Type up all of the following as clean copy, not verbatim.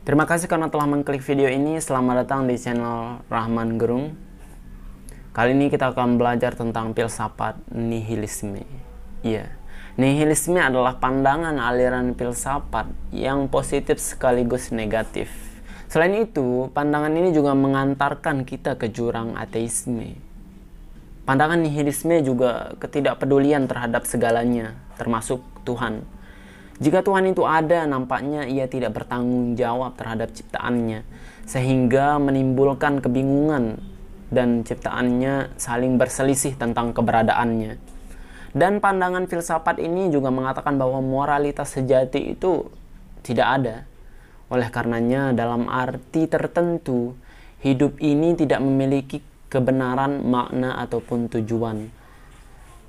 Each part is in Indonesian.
Terima kasih karena telah mengklik video ini. Selamat datang di channel Rahman Gerung. Kali ini kita akan belajar tentang filsafat nihilisme. Iya, nihilisme adalah pandangan aliran filsafat yang positif sekaligus negatif. Selain itu, pandangan ini juga mengantarkan kita ke jurang ateisme. Pandangan nihilisme juga ketidakpedulian terhadap segalanya, termasuk Tuhan. Jika Tuhan itu ada, nampaknya ia tidak bertanggung jawab terhadap ciptaannya, sehingga menimbulkan kebingungan dan ciptaannya saling berselisih tentang keberadaannya. Dan pandangan filsafat ini juga mengatakan bahwa moralitas sejati itu tidak ada. Oleh karenanya, dalam arti tertentu, hidup ini tidak memiliki kebenaran, makna, ataupun tujuan.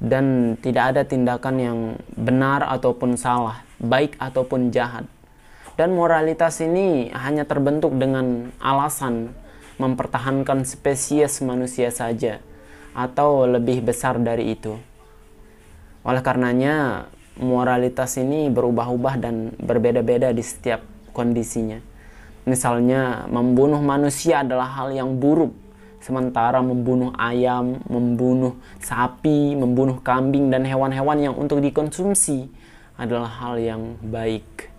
Dan tidak ada tindakan yang benar ataupun salah, baik ataupun jahat. Dan moralitas ini hanya terbentuk dengan alasan mempertahankan spesies manusia saja, atau lebih besar dari itu. Oleh karenanya, moralitas ini berubah-ubah dan berbeda-beda di setiap kondisinya. Misalnya, membunuh manusia adalah hal yang buruk, sementara membunuh ayam, membunuh sapi, membunuh kambing, dan hewan-hewan yang untuk dikonsumsi adalah hal yang baik.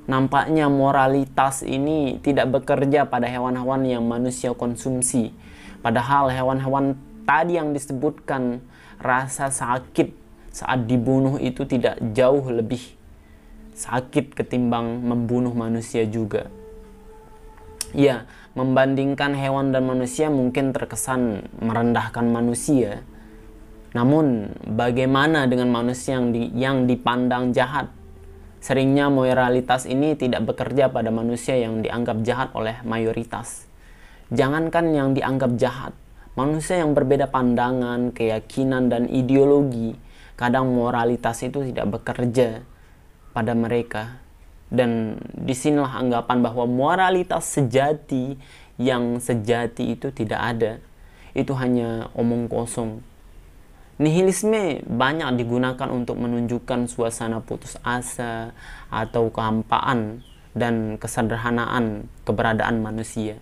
Nampaknya moralitas ini tidak bekerja pada hewan-hewan yang manusia konsumsi. Padahal hewan-hewan tadi yang disebutkan rasa sakit saat dibunuh itu tidak jauh lebih sakit ketimbang membunuh manusia juga. Ya, membandingkan hewan dan manusia mungkin terkesan merendahkan manusia. Namun, bagaimana dengan manusia yang dipandang jahat? Seringnya moralitas ini tidak bekerja pada manusia yang dianggap jahat oleh mayoritas. Jangankan yang dianggap jahat, manusia yang berbeda pandangan, keyakinan, dan ideologi, kadang moralitas itu tidak bekerja pada mereka. Dan disinilah anggapan bahwa moralitas sejati yang sejati itu tidak ada. Itu hanya omong kosong. Nihilisme banyak digunakan untuk menunjukkan suasana putus asa atau kehampaan dan kesederhanaan keberadaan manusia.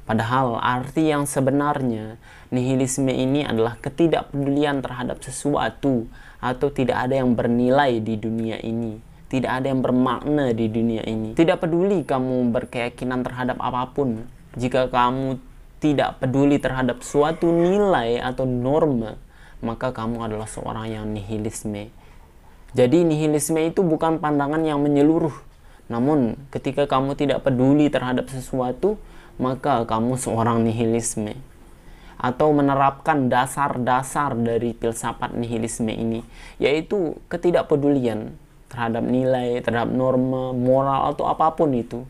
Padahal arti yang sebenarnya nihilisme ini adalah ketidakpedulian terhadap sesuatu atau tidak ada yang bernilai di dunia ini. Tidak ada yang bermakna di dunia ini. Tidak peduli kamu berkeyakinan terhadap apapun. Jika kamu tidak peduli terhadap suatu nilai atau norma, maka kamu adalah seorang yang nihilisme. Jadi nihilisme itu bukan pandangan yang menyeluruh. Namun ketika kamu tidak peduli terhadap sesuatu, maka kamu seorang nihilisme. Atau menerapkan dasar-dasar dari filsafat nihilisme ini, yaitu ketidakpedulian terhadap nilai, terhadap norma, moral, atau apapun itu.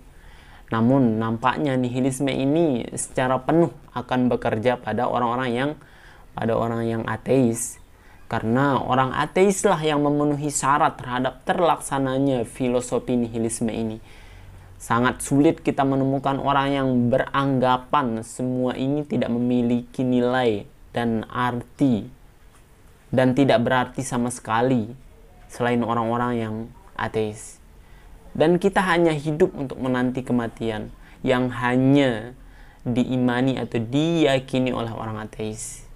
Namun nampaknya nihilisme ini secara penuh akan bekerja pada orang-orang yang ateis. Karena orang ateislah yang memenuhi syarat terhadap terlaksananya filosofi nihilisme ini. Sangat sulit kita menemukan orang yang beranggapan semua ini tidak memiliki nilai dan arti dan tidak berarti sama sekali, selain orang-orang yang ateis. Dan kita hanya hidup untuk menanti kematian yang hanya diimani atau diyakini oleh orang ateis.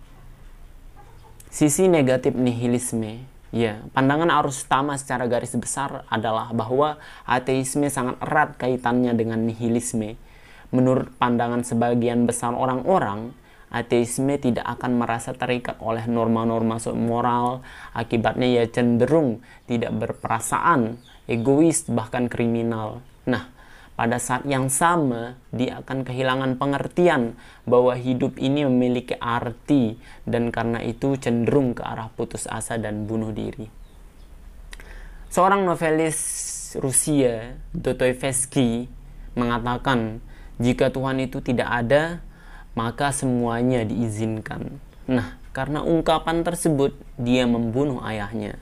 Sisi negatif nihilisme, ya, pandangan arus utama secara garis besar adalah bahwa ateisme sangat erat kaitannya dengan nihilisme. Menurut pandangan sebagian besar orang-orang, ateisme tidak akan merasa terikat oleh norma-norma moral. Akibatnya ia cenderung tidak berperasaan, egois, bahkan kriminal. Nah, pada saat yang sama, dia akan kehilangan pengertian bahwa hidup ini memiliki arti, dan karena itu cenderung ke arah putus asa dan bunuh diri. Seorang novelis Rusia, Dostoyevsky, mengatakan, jika Tuhan itu tidak ada, maka semuanya diizinkan. Nah, karena ungkapan tersebut, dia membunuh ayahnya.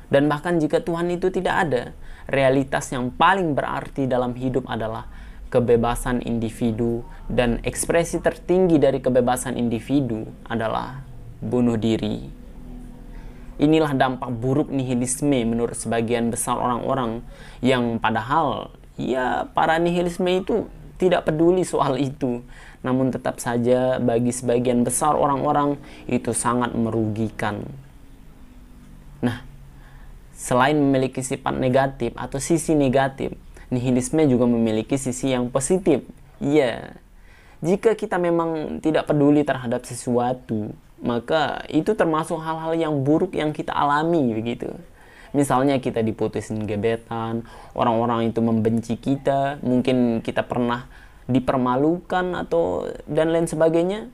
Dan bahkan jika Tuhan itu tidak ada, realitas yang paling berarti dalam hidup adalah kebebasan individu, dan ekspresi tertinggi dari kebebasan individu adalah bunuh diri. Inilah dampak buruk nihilisme menurut sebagian besar orang-orang yang padahal ya para nihilisme itu tidak peduli soal itu. Namun tetap saja bagi sebagian besar orang-orang itu sangat merugikan. Nah, selain memiliki sifat negatif atau sisi negatif, nihilisme juga memiliki sisi yang positif. Ya, jika kita memang tidak peduli terhadap sesuatu, maka itu termasuk hal-hal yang buruk yang kita alami begitu. Misalnya kita diputusin gebetan, orang-orang itu membenci kita, mungkin kita pernah dipermalukan atau dan lain sebagainya.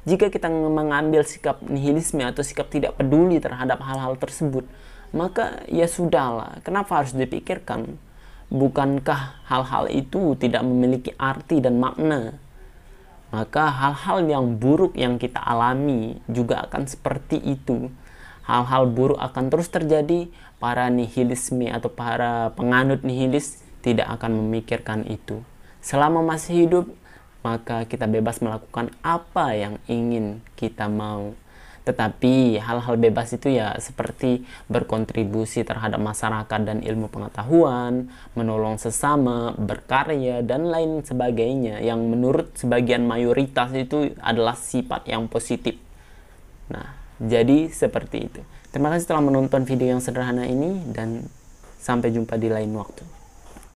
Jika kita mengambil sikap nihilisme atau sikap tidak peduli terhadap hal-hal tersebut, maka ya sudahlah, kenapa harus dipikirkan? Bukankah hal-hal itu tidak memiliki arti dan makna? Maka hal-hal yang buruk yang kita alami juga akan seperti itu. Hal-hal buruk akan terus terjadi. Para nihilisme atau para penganut nihilis tidak akan memikirkan itu. Selama masih hidup, maka kita bebas melakukan apa yang ingin kita mau. Tetapi hal-hal bebas itu ya seperti berkontribusi terhadap masyarakat dan ilmu pengetahuan, menolong sesama, berkarya, dan lain sebagainya yang menurut sebagian mayoritas itu adalah sifat yang positif. Nah, jadi seperti itu. Terima kasih telah menonton video yang sederhana ini dan sampai jumpa di lain waktu.